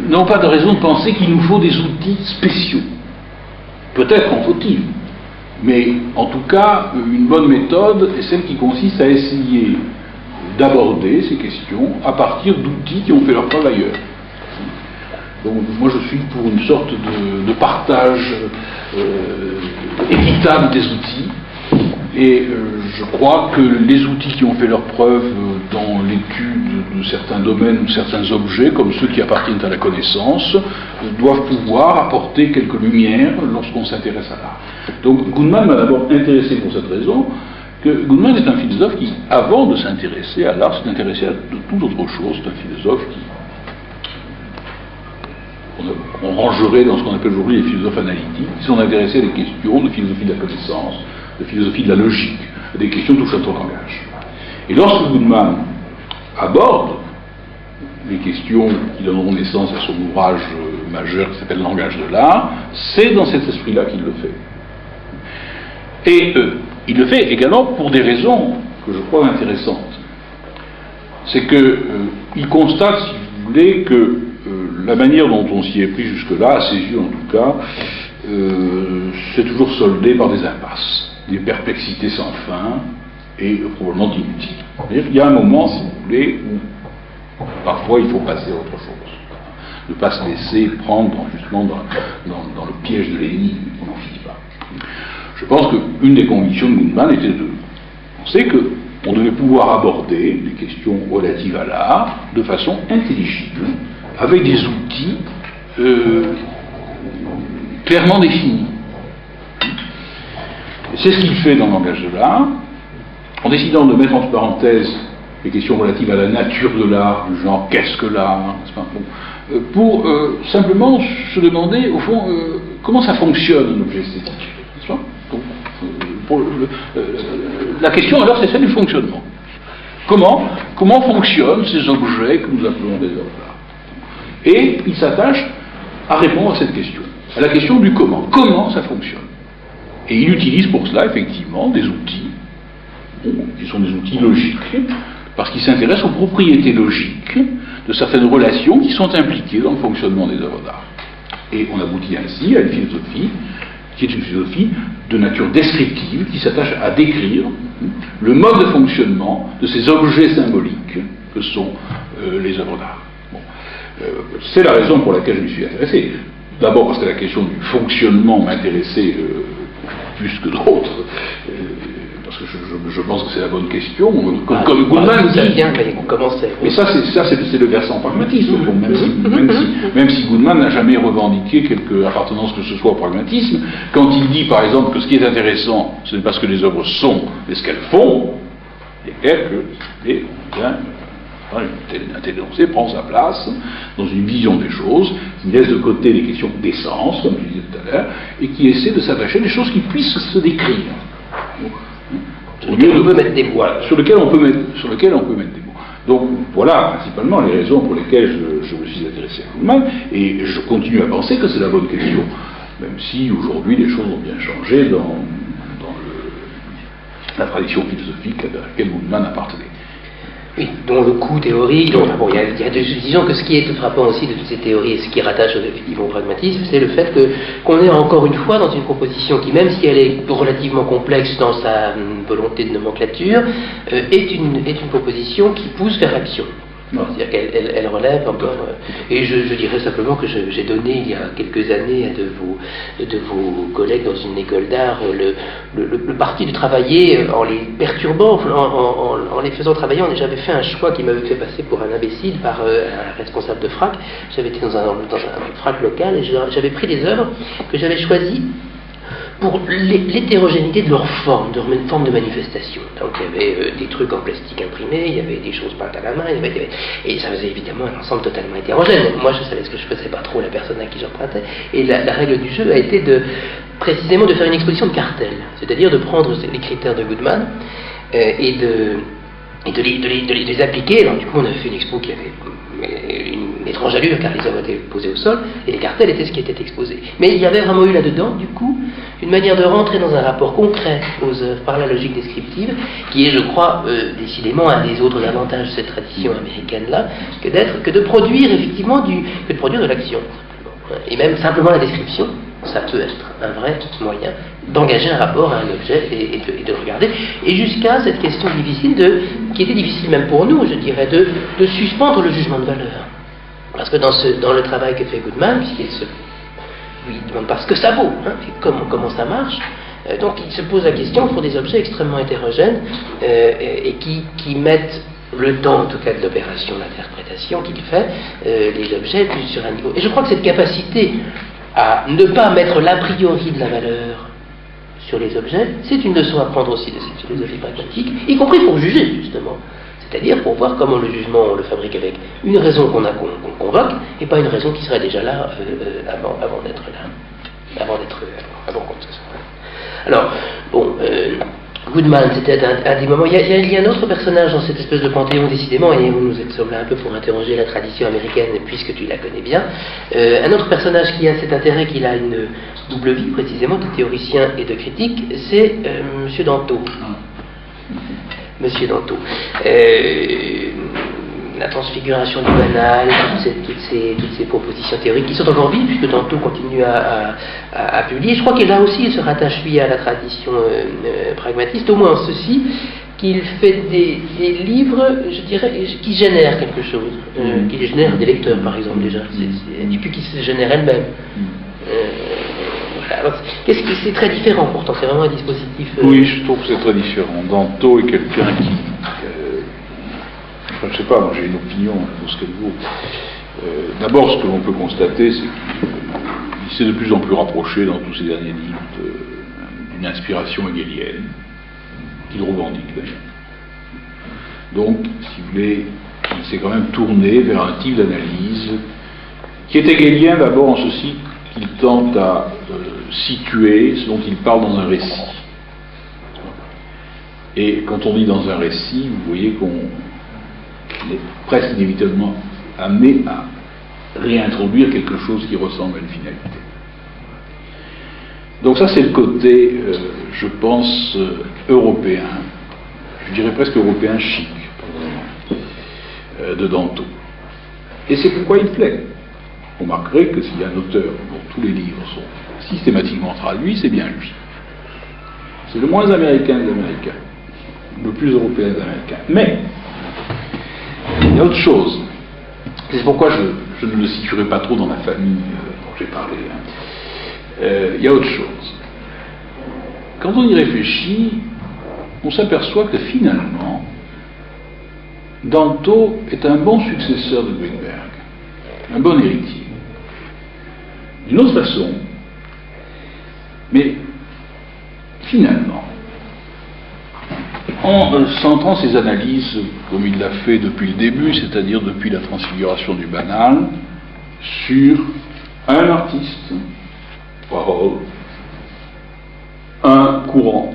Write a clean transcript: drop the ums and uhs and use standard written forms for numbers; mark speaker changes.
Speaker 1: n'ont pas de raison de penser qu'il nous faut des outils spéciaux. Peut-être en faut-il, mais en tout cas, une bonne méthode est celle qui consiste à essayer d'aborder ces questions à partir d'outils qui ont fait leur preuve ailleurs. Donc moi je suis pour une sorte de partage équitable des outils, et je crois que les outils qui ont fait leur preuve dans l'étude de certains domaines ou certains objets, comme ceux qui appartiennent à la connaissance, doivent pouvoir apporter quelques lumières lorsqu'on s'intéresse à l'art. Donc Goodman m'a d'abord intéressé pour cette raison, que Goodman est un philosophe qui, avant de s'intéresser à l'art, s'est intéressé à de toute autre chose. C'est un philosophe qu'on rangerait dans ce qu'on appelle aujourd'hui les philosophes analytiques, qui sont intéressés à des questions de philosophie de la connaissance, de philosophie de la logique, à des questions touchant au langage. Et lorsque Goodman aborde les questions qui donneront naissance à son ouvrage majeur qui s'appelle Langage de l'art, c'est dans cet esprit-là qu'il le fait. Et il le fait également pour des raisons que je crois intéressantes. C'est qu'il constate, si vous voulez, que la manière dont on s'y est pris jusque-là, à ses yeux en tout cas, c'est toujours soldé par des impasses, des perplexités sans fin et probablement inutiles. C'est-à-dire qu'il y a un moment, si vous voulez, où parfois il faut passer à autre chose. Ne pas se laisser prendre justement dans le piège de l'énigme, on n'en finit pas. Je pense qu'une des convictions de Goodman était de penser qu'on devait pouvoir aborder des questions relatives à l'art de façon intelligible, avec des outils clairement définis. C'est ce qu'il fait dans le langage de l'art, en décidant de mettre entre parenthèses les questions relatives à la nature de l'art, du genre qu'est-ce que l'art, pour simplement se demander, au fond, comment ça fonctionne un objet esthétique. Donc, la question alors c'est celle du fonctionnement. Comment fonctionnent ces objets que nous appelons des œuvres d'art? Et il s'attache à répondre à cette question, à la question du comment. Comment ça fonctionne? Et il utilise pour cela effectivement des outils, qui sont des outils logiques, parce qu'il s'intéresse aux propriétés logiques de certaines relations qui sont impliquées dans le fonctionnement des œuvres d'art. Et on aboutit ainsi à une philosophie qui est une philosophie de nature descriptive, qui s'attache à décrire le mode de fonctionnement de ces objets symboliques que sont les œuvres d'art. Bon. C'est la raison pour laquelle je m'y suis intéressé. D'abord parce que la question du fonctionnement m'intéressait plus que d'autres, parce que je pense que c'est la bonne question. Comme Goodman dit,
Speaker 2: bien, mais on commençait.
Speaker 1: Mais ça c'est le versant pragmatisme, même si Goodman n'a jamais revendiqué quelque appartenance que ce soit au pragmatisme. Quand il dit par exemple que ce qui est intéressant, ce n'est pas ce que les œuvres sont, mais ce qu'elles font, un tel énoncé prend sa place dans une vision des choses, qui laisse de côté les questions d'essence, comme je disais tout à l'heure, et qui essaie de s'attacher à des choses qui puissent se décrire.
Speaker 2: Sur lesquels on peut mettre des mots.
Speaker 1: Voilà, sur lesquels on peut mettre des mots. Donc voilà principalement les raisons pour lesquelles je me suis intéressé à Goodman, et je continue à penser que c'est la bonne question, même si aujourd'hui les choses ont bien changé dans la tradition philosophique à laquelle Goodman appartenait.
Speaker 2: Oui, dont le coût théorique. Disons que ce qui est frappant aussi de toutes ces théories et ce qui rattache au pragmatisme, c'est le fait qu'on est encore une fois dans une proposition qui, même si elle est relativement complexe dans sa volonté de nomenclature, est une proposition qui pousse vers l'action. C'est-à-dire qu'elle relève encore. Et je dirais simplement que j'ai donné il y a quelques années à de vos collègues dans une école d'art le parti de travailler en les perturbant, en les faisant travailler. J'avais fait un choix qui m'avait fait passer pour un imbécile par un responsable de FRAC. J'avais été dans un FRAC local et j'avais pris des œuvres que j'avais choisies pour l'hétérogénéité de leur forme de manifestation. Donc il y avait des trucs en plastique imprimé, il y avait des choses peintes à la main, et ça faisait évidemment un ensemble totalement hétérogène. Moi je savais ce que je faisais pas trop la personne à qui j'empruntais, et la règle du jeu a été précisément de faire une exposition de cartel, c'est-à-dire de prendre les critères de Goodman et de les appliquer. Alors du coup on avait fait une expo qui avait une étrange allure car les œuvres étaient posées au sol et les cartels étaient ce qui était exposé. Mais il y avait vraiment eu là-dedans du coup une manière de rentrer dans un rapport concret aux œuvres par la logique descriptive, qui est, je crois, décidément un des autres avantages de cette tradition américaine-là, que de produire effectivement que de produire de l'action. Et même simplement la description, ça peut être un vrai moyen d'engager un rapport à un objet et de le regarder. Et jusqu'à cette question difficile, qui était difficile même pour nous, je dirais, de suspendre le jugement de valeur. Parce que dans le travail que fait Goodman, puisqu'il ne demande pas ce que ça vaut, hein, comment ça marche, donc il se pose la question pour des objets extrêmement hétérogènes et qui mettent le temps, en tout cas, de l'opération d'interprétation qu'il fait, les objets plus sur un niveau. Et je crois que cette capacité à ne pas mettre l'a priori de la valeur sur les objets, c'est une leçon à prendre aussi de cette philosophie pragmatique, y compris pour juger, justement. C'est-à-dire pour voir comment le jugement, on le fabrique avec une raison qu'on convoque, et pas une raison qui serait déjà là avant d'être là, avant qu'on se soit. Alors, bon, Goodman, c'était un des moments. Il y a un autre personnage dans cette espèce de panthéon, décidément, et vous nous sommes là un peu pour interroger la tradition américaine, puisque tu la connais bien. Un autre personnage qui a cet intérêt qu'il a une double vie, précisément, de théoricien et de critique, c'est Monsieur Danto. Monsieur Danto. La transfiguration du banal, toutes ces propositions théoriques qui sont encore vives, puisque Danto continue à publier. Je crois que là aussi il se rattache lui à la tradition pragmatiste, au moins en ceci, qu'il fait des livres, je dirais, qui génèrent quelque chose, qui génèrent des lecteurs par exemple déjà, et puis qui se génèrent elles-mêmes. Voilà. C'est très différent pourtant, c'est vraiment un dispositif.
Speaker 1: Oui, je trouve que c'est très différent. Danto est quelqu'un qui. Je ne sais pas, moi j'ai une opinion sur ce qu'elle vaut. D'abord, ce que l'on peut constater, c'est qu'il s'est de plus en plus rapproché dans tous ses derniers livres d'une inspiration hegelienne, qu'il revendique d'ailleurs. Donc, si vous voulez, il s'est quand même tourné vers un type d'analyse qui est hegelien d'abord en ceci qu'il tente à situer ce dont il parle dans un récit. Et quand on dit dans un récit, vous voyez qu'on est presque inévitablement amené à réintroduire quelque chose qui ressemble à une finalité. Donc ça c'est le côté, je pense, européen, je dirais presque européen chic, de Danto. Et c'est pourquoi il plaît. Vous remarquerez que s'il y a un auteur dont tous les livres sont systématiquement traduits, c'est bien lui. C'est le moins américain des Américains, le plus européen des Américains. Mais il y a autre chose. C'est pourquoi je ne le situerai pas trop dans la famille dont j'ai parlé. Il y a autre chose. Quand on y réfléchit, on s'aperçoit que finalement, Danto est un bon successeur de Greenberg, un bon héritier. D'une autre façon, mais finalement, en centrant ses analyses, comme il l'a fait depuis le début, c'est-à-dire depuis la transfiguration du banal, sur un artiste, Warhol, un courant